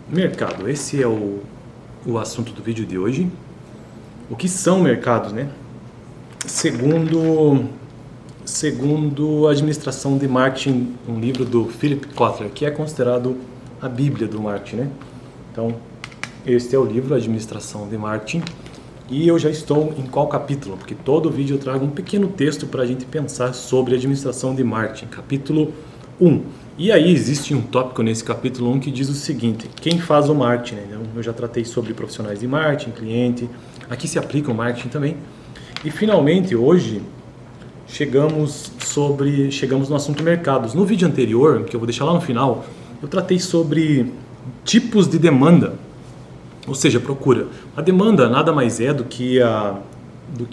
Mercado, esse é o assunto do vídeo de hoje. O que são mercados, né? Segundo a Administração de Marketing, um livro do Philip Kotler, que é considerado a Bíblia do marketing, né? Então, este é o livro, Administração de Marketing. E eu já estou em qual capítulo? Porque todo vídeo eu trago um pequeno texto para a gente pensar sobre administração de marketing. Capítulo 1. E aí existe um tópico nesse capítulo 1 que diz o seguinte: quem faz o marketing? Né? Eu já tratei sobre profissionais de marketing, cliente. Aqui se aplica o marketing também. E finalmente, hoje, chegamos no assunto mercados. No vídeo anterior, que eu vou deixar lá no final, eu tratei sobre tipos de demanda. Ou seja, procura. A demanda nada mais é do que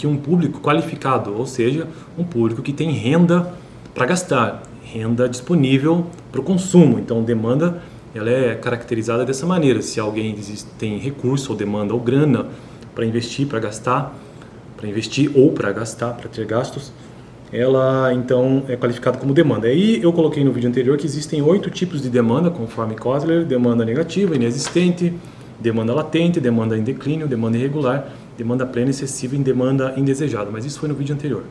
um público qualificado, ou seja, um público que tem renda para gastar, renda disponível para o consumo. Então, demanda ela é caracterizada dessa maneira. Se alguém tem recurso ou demanda ou grana para investir, para gastar, para investir ou para gastar, para ter gastos, ela então é qualificada como demanda. Aí eu coloquei no vídeo anterior que existem 8 tipos de demanda, conforme Kotler: demanda negativa, inexistente, demanda latente, demanda em declínio, demanda irregular, demanda plena, excessiva e demanda indesejada. Mas isso foi no vídeo anterior.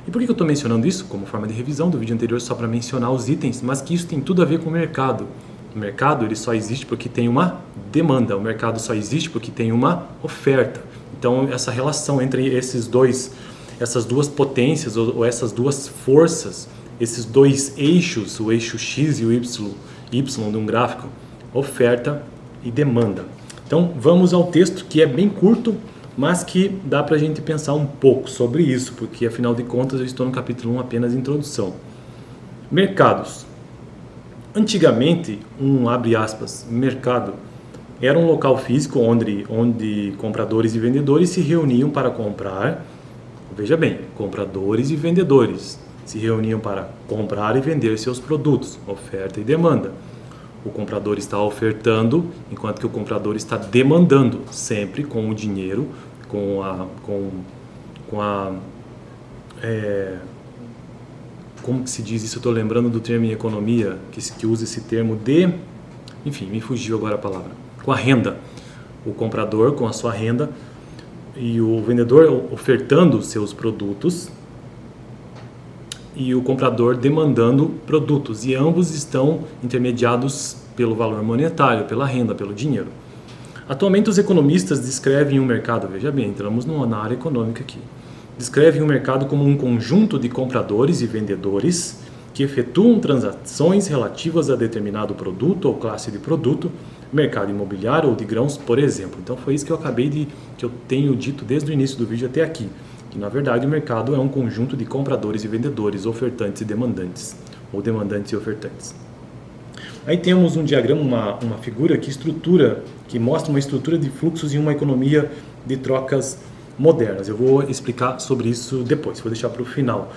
E por que eu estou mencionando isso? Como forma de revisão do vídeo anterior, só para mencionar os itens, mas que isso tem tudo a ver com o mercado. O mercado ele só existe porque tem uma demanda, o mercado só existe porque tem uma oferta. Então essa relação entre essas duas potências ou essas duas forças, esses dois eixos, o eixo X e o Y de um gráfico, oferta e demanda. Então vamos ao texto, que é bem curto, mas que dá para a gente pensar um pouco sobre isso, porque afinal de contas eu estou no capítulo 1 apenas introdução. Mercados. Antigamente, abre aspas, mercado era um local físico onde compradores e vendedores se reuniam para comprar. Veja bem, compradores e vendedores se reuniam para comprar e vender seus produtos, oferta e demanda. O comprador está ofertando, enquanto que o comprador está demandando, sempre com o dinheiro, como que se diz isso? Eu estou lembrando do termo em economia, que usa esse termo enfim, me fugiu agora a palavra, com a renda. O comprador com a sua renda e o vendedor ofertando seus produtos e o comprador demandando produtos, e ambos estão intermediados pelo valor monetário, pela renda, pelo dinheiro. Atualmente os economistas descrevem o mercado, veja bem, entramos na área econômica aqui, descrevem o mercado como um conjunto de compradores e vendedores que efetuam transações relativas a determinado produto ou classe de produto, mercado imobiliário ou de grãos, por exemplo. Então foi isso que eu tenho dito desde o início do vídeo até aqui, que na verdade o mercado é um conjunto de compradores e vendedores, ofertantes e demandantes, ou demandantes e ofertantes. Aí temos um diagrama, uma figura que mostra uma estrutura de fluxos em uma economia de trocas modernas. Eu vou explicar sobre isso depois, vou deixar para o final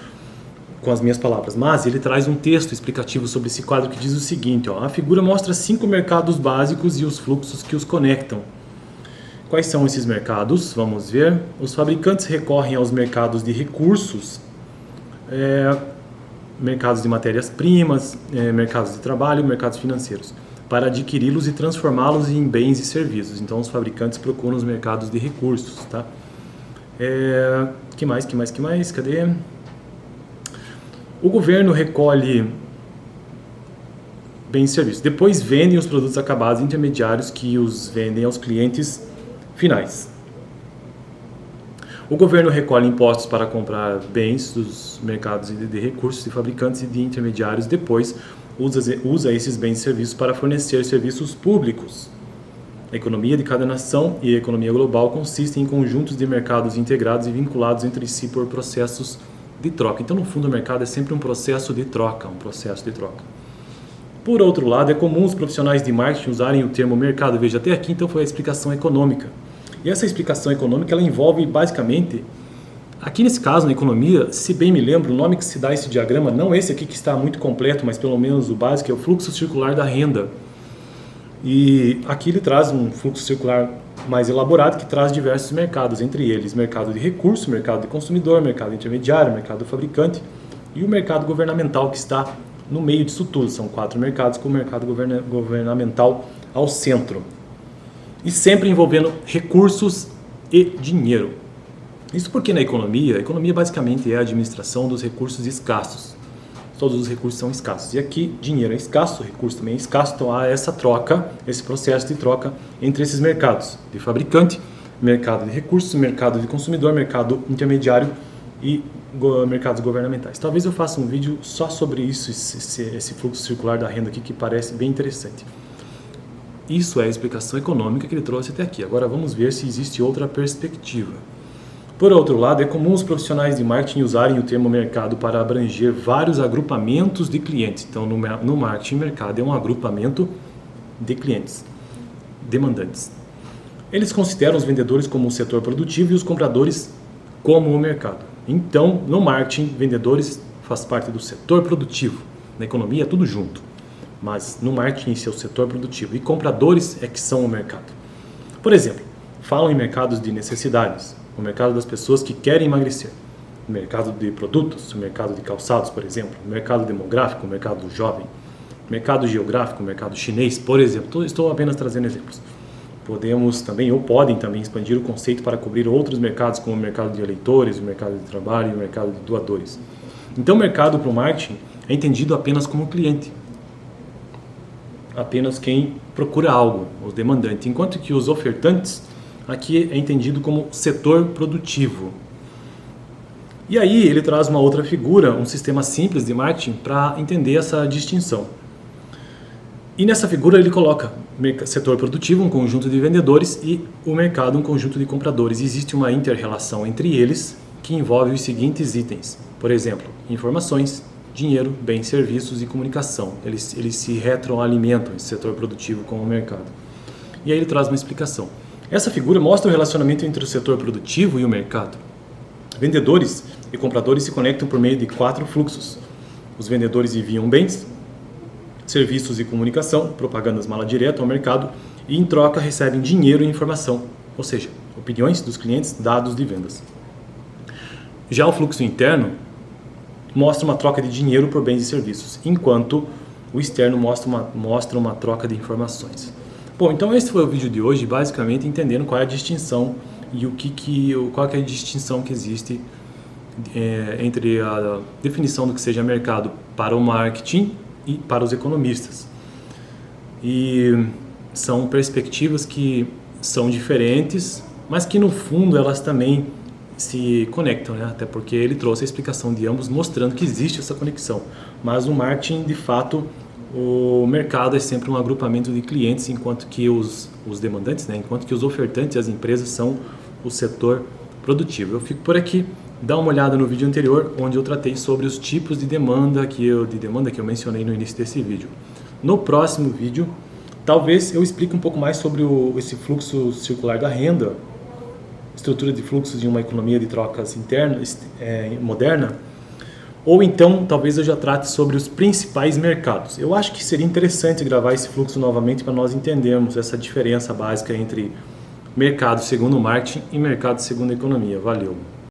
com as minhas palavras, mas ele traz um texto explicativo sobre esse quadro que diz o seguinte: a figura mostra 5 mercados básicos e os fluxos que os conectam. Quais são esses mercados? Vamos ver. Os fabricantes recorrem aos mercados de recursos, mercados de matérias-primas, mercados de trabalho, mercados financeiros, para adquiri-los e transformá-los em bens e serviços. Então os fabricantes procuram os mercados de recursos, tá? Que mais? Cadê? O governo recolhe bens e serviços. Depois vendem os produtos acabados intermediários que os vendem aos clientes finais. O governo recolhe impostos para comprar bens dos mercados de recursos de fabricantes e de intermediários. Depois usa esses bens e serviços para fornecer serviços públicos. A economia de cada nação e a economia global consistem em conjuntos de mercados integrados e vinculados entre si por processos de troca. Então, no fundo, o mercado é sempre um processo de troca, Por outro lado, é comum os profissionais de marketing usarem o termo mercado. Veja, até aqui então foi a explicação econômica. E essa explicação econômica ela envolve basicamente, aqui nesse caso na economia, se bem me lembro, o nome que se dá a esse diagrama, não esse aqui que está muito completo, mas pelo menos o básico, é o fluxo circular da renda. E aqui ele traz um fluxo circular mais elaborado que traz diversos mercados, entre eles mercado de recurso, mercado de consumidor, mercado intermediário, mercado do fabricante e o mercado governamental que está no meio disso tudo. São 4 mercados com o mercado governamental ao centro. E sempre envolvendo recursos e dinheiro. Isso porque na economia, a economia basicamente é a administração dos recursos escassos. Todos os recursos são escassos. E aqui, dinheiro é escasso, recurso também é escasso, então há essa troca, esse processo de troca entre esses mercados de fabricante, mercado de recursos, mercado de consumidor, mercado intermediário e mercados governamentais. Talvez eu faça um vídeo só sobre isso, esse fluxo circular da renda aqui, que parece bem interessante. Isso é a explicação econômica que ele trouxe até aqui. Agora vamos ver se existe outra perspectiva. Por outro lado, é comum os profissionais de marketing usarem o termo mercado para abranger vários agrupamentos de clientes. Então, no marketing, mercado é um agrupamento de clientes, demandantes. Eles consideram os vendedores como o setor produtivo e os compradores como o mercado. Então, no marketing, vendedores faz parte do setor produtivo. Na economia é tudo junto. Mas no marketing esse é o setor produtivo. E compradores é que são o mercado. Por exemplo, falam em mercados de necessidades. O mercado das pessoas que querem emagrecer. O mercado de produtos, o mercado de calçados, por exemplo. O mercado demográfico, o mercado jovem. O mercado geográfico, o mercado chinês, por exemplo. Estou apenas trazendo exemplos. Podemos também, ou podem também, expandir o conceito para cobrir outros mercados, como o mercado de eleitores, o mercado de trabalho e o mercado de doadores. Então, o mercado para o marketing é entendido apenas como cliente. Apenas quem procura algo, os demandantes. Enquanto que os ofertantes, aqui é entendido como setor produtivo. E aí ele traz uma outra figura, um sistema simples de marketing para entender essa distinção. E nessa figura ele coloca setor produtivo, um conjunto de vendedores, e o mercado, um conjunto de compradores. Existe uma inter-relação entre eles que envolve os seguintes itens. Por exemplo, informações, dinheiro, bens, serviços e comunicação. Eles se retroalimentam, esse setor produtivo com o mercado. E aí ele traz uma explicação. Essa figura mostra o relacionamento entre o setor produtivo e o mercado. Vendedores e compradores se conectam por meio de 4 fluxos. Os vendedores enviam bens, serviços e comunicação, propagandas mala direto ao mercado, e em troca recebem dinheiro e informação, ou seja, opiniões dos clientes, dados de vendas. Já o fluxo interno mostra uma troca de dinheiro por bens e serviços, enquanto o externo mostra uma troca de informações. Bom, então esse foi o vídeo de hoje, basicamente entendendo qual é a distinção e qual é a distinção que existe entre a definição do que seja mercado para o marketing e para os economistas. E são perspectivas que são diferentes, mas que no fundo elas também se conectam, né? Até porque ele trouxe a explicação de ambos mostrando que existe essa conexão. Mas o marketing, de fato, o mercado é sempre um agrupamento de clientes, enquanto que os demandantes, né? Enquanto que os ofertantes, as empresas, são o setor produtivo. Eu fico por aqui. Dá uma olhada no vídeo anterior, onde eu tratei sobre os tipos de demanda que eu mencionei no início desse vídeo. No próximo vídeo, talvez eu explique um pouco mais sobre esse fluxo circular da renda, estrutura de fluxos de uma economia de trocas internas moderna, ou então talvez eu já trate sobre os principais mercados. Eu acho que seria interessante gravar esse fluxo novamente para nós entendermos essa diferença básica entre mercado segundo o marketing e mercado segundo a economia. Valeu!